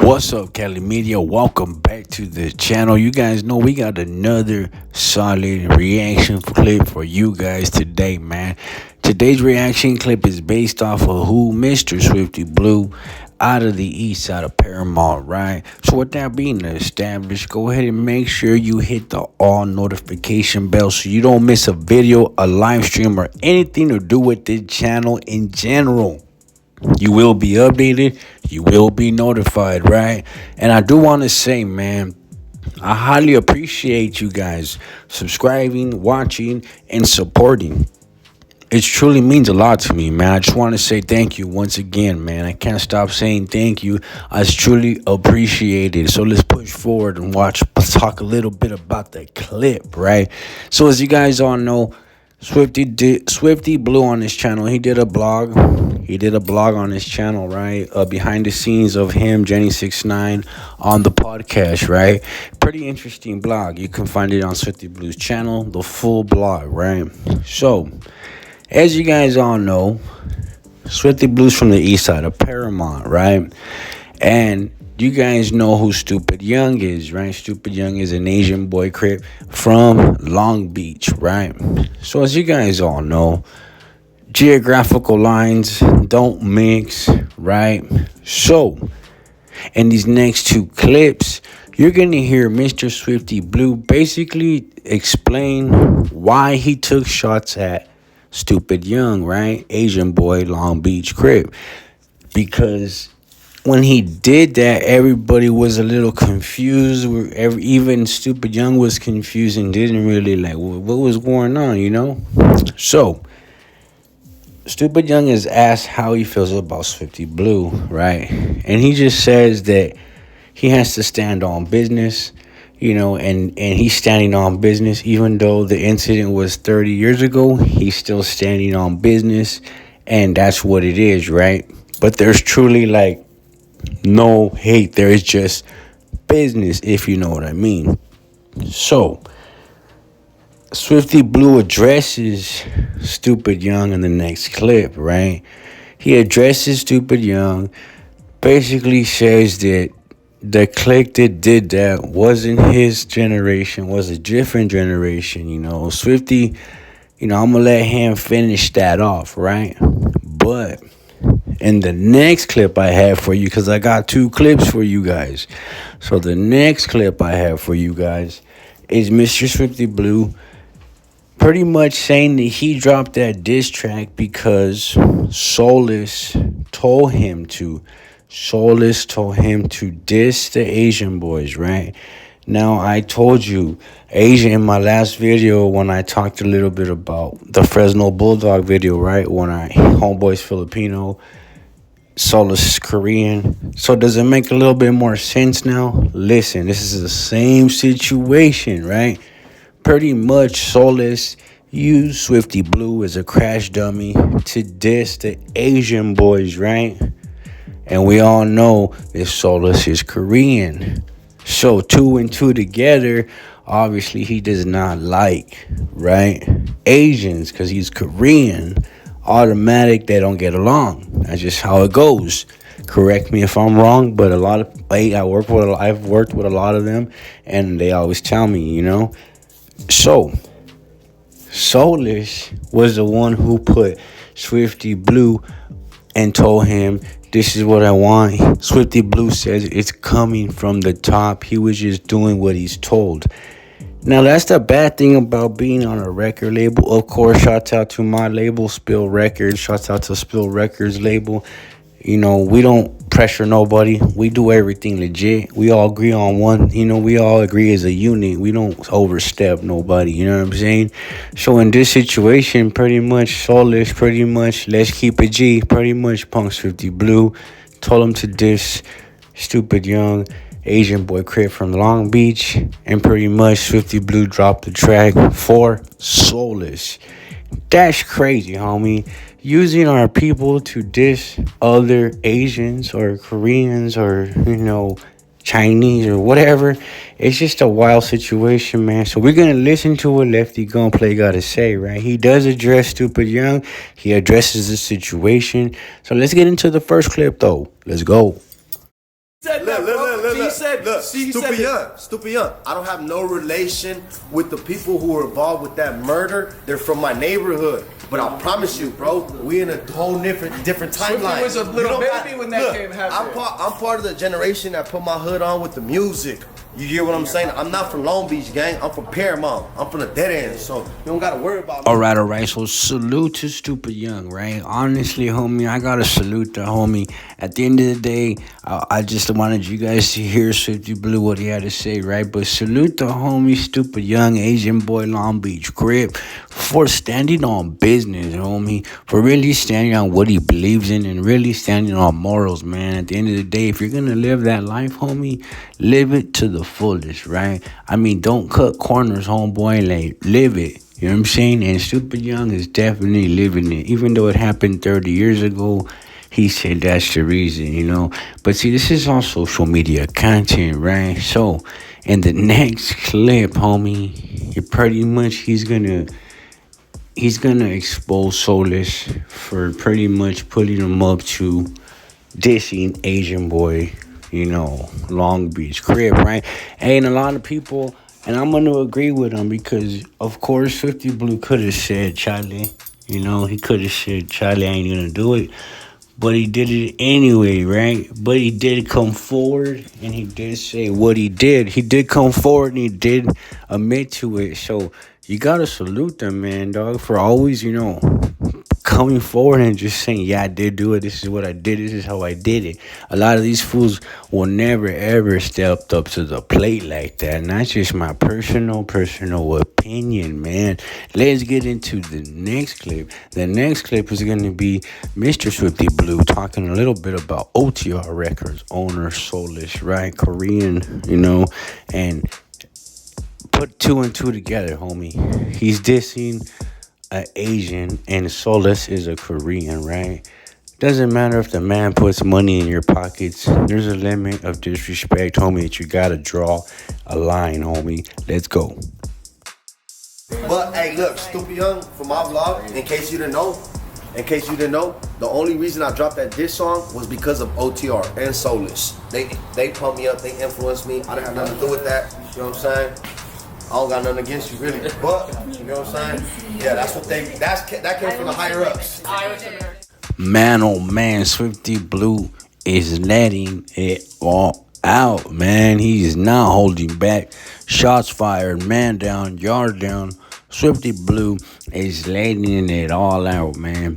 What's up, Cali Media? Welcome back to the channel. You guys know we got another solid reaction clip for you guys today, man. Today's reaction clip is based off of who? Mr. Swifty Blue, out of the east side of Paramount, right? So with that being established, go ahead and make sure you hit the all notification bell so you don't miss a video, a live stream, or anything to do with this channel in general. You will be updated, you will be notified, right? And I do want to say, man, I highly appreciate you guys subscribing, watching, and supporting. It truly means a lot to me, man. I just want to say thank you once again, man. I can't stop saying thank you. I truly appreciate it. So let's push forward and let's talk a little bit about the clip, right? So as you guys all know, Swifty Blue on his channel. He did a blog. On his channel, right? Behind the scenes of him, Jenny 69 on the podcast, right? Pretty interesting blog. You can find it on Swifty Blue's channel, the full blog, right? So, as you guys all know, Swifty Blue's from the east side of Paramount, right? And you guys know who Stupid Young is, right? Stupid Young is an Asian boy crip from Long Beach, right? So as you guys all know, geographical lines don't mix, right? So in these next two clips, you're going to hear Mr. Swifty Blue basically explain why he took shots at Stupid Young, right? Asian boy, Long Beach crip. Because when he did that, everybody was a little confused. Even Stupid Young was confused and didn't really like what was going on, you know? So, Stupid Young is asked how he feels about Swifty Blue, right? And he just says that he has to stand on business, you know, and he's standing on business. Even though the incident was 30 years ago, he's still standing on business, and that's what it is, right? But there's truly like no hate. There is just business, if you know what I mean. So, Swifty Blue addresses Stupid Young in the next clip, right? He addresses Stupid Young, basically says that the clique that did that wasn't his generation, was a different generation, you know. Swifty, you know, I'm going to let him finish that off, right? But in the next clip I have for you, because I got two clips for you guys. So the next clip I have for you guys is Mr. Swifty Blue pretty much saying that he dropped that diss track because Soulless told him to. Soulless told him to diss the Asian boys, right? Now, I told you, Asia, in my last video when I talked a little bit about the Fresno Bulldog video, right? When homeboy's Filipino, Soulless is Korean. So does it make a little bit more sense now? Listen, this is the same situation, right? Pretty much Soulless used Swifty Blue as a crash dummy to diss the Asian boys, right? And we all know that Soulless is Korean. So 2 and 2 together, obviously he does not like, right? Asians, because he's Korean. Automatic, they don't get along. That's just how it goes. Correct me if I'm wrong, but I've worked with a lot of them, and they always tell me, you know. So, Soulless was the one who put Swifty Blue and told him, this is what I want. Swifty Blue says it's coming from the top. He was just doing what he's told. Now, that's the bad thing about being on a record label. Of course, shouts out to my label, Spill Records. Shouts out to Spill Records label. You know, we don't pressure nobody. We do everything legit. We all agree on one. You know, we all agree as a unit. We don't overstep nobody. You know what I'm saying? So in this situation, pretty much Soulless, pretty much let's keep it G. Pretty much Punk Swifty Blue told him to diss Stupid Young, Asian boy crip from Long Beach, and pretty much Swifty Blue dropped the track for Soulless. That's crazy, homie. Using our people to diss other Asians or Koreans or, you know, Chinese or whatever. It's just a wild situation, man. So we're going to listen to what Lefty Gunplay got to say, right? He does address Stupid Young. He addresses the situation. So let's get into the first clip, though. Let's go. Stupid young. I don't have no relation with the people who were involved with that murder. They're from my neighborhood. But I promise you, bro, we in a whole different timeline. Swifty was a little baby when that came happening. I'm part of the generation that put my hood on with the music. You hear what I'm saying? I'm not from Long Beach, gang. I'm from Paramount. I'm from the dead end, so you don't gotta worry about me. All right. So salute to Stupid Young, right? Honestly, homie, I gotta salute the homie. At the end of the day, I just wanted you guys to hear Swifty Blue what he had to say, right? But salute the homie, Stupid Young, Asian boy, Long Beach Crip, for standing on business, homie. For really standing on what he believes in and really standing on morals, man. At the end of the day, if you're gonna live that life, homie, live it to the fullest, right? I mean, don't cut corners, homeboy, like, live it. You know what I'm saying? And Stupid Young is definitely living it. Even though it happened 30 years ago, he said that's the reason, you know. But see, this is all social media content, right? So, in the next clip, homie, pretty much he's gonna expose Soulless for pretty much putting him up to dissing Asian boy, you know, Long Beach Crip, right? And a lot of people, and I'm going to agree with him because, of course, Swifty Blue could have said, Charlie, you know, he could have said, Charlie, I ain't going to do it. But he did it anyway, right? But he did come forward and he did say what he did. He did come forward and he did admit to it. So you got to salute them, man, dog, for always, you know, coming forward and just saying, yeah, I did do it. This is what I did. This is how I did it. A lot of these fools will never, ever step up to the plate like that. And that's just my personal opinion, man. Let's get into the next clip. The next clip is going to be Mr. Swifty Blue talking a little bit about OTR Records owner Soulless, right? Korean, you know, and put two and two together, homie. He's dissing an Asian and Soulless is a Korean, right? Doesn't matter if the man puts money in your pockets. There's a limit of disrespect, homie, that you gotta draw a line, homie. Let's go. But hey, look, Stupid Young from my vlog. In case you didn't know, the only reason I dropped that diss song was because of OTR and Soulless. They pumped me up, they influenced me. I didn't have nothing to do with that. You know what I'm saying? I don't got nothing against you, really. But, you know what I'm saying? Yeah, that came from the higher ups. Man, oh man, Swifty Blue is letting it all out, man. He is not holding back. Shots fired, man down, yard down. Swifty Blue is letting it all out, man.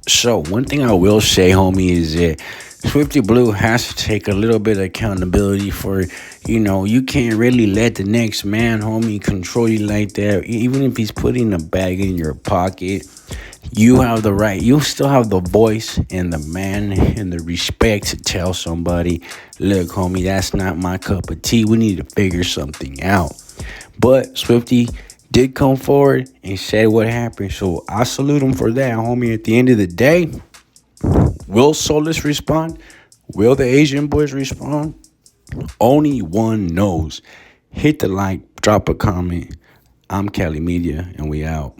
So, one thing I will say, homie, is that Swifty Blue has to take a little bit of accountability for, you know, you can't really let the next man, homie, control you like that. Even if he's putting a bag in your pocket, you have the right, you still have the voice and the man and the respect to tell somebody, look, homie, that's not my cup of tea. We need to figure something out. But Swifty did come forward and say what happened. So I salute him for that, homie. At the end of the day, will Soulless respond? Will the Asian boys respond? Only one knows. Hit the like, drop a comment. I'm Cali Media, and we out.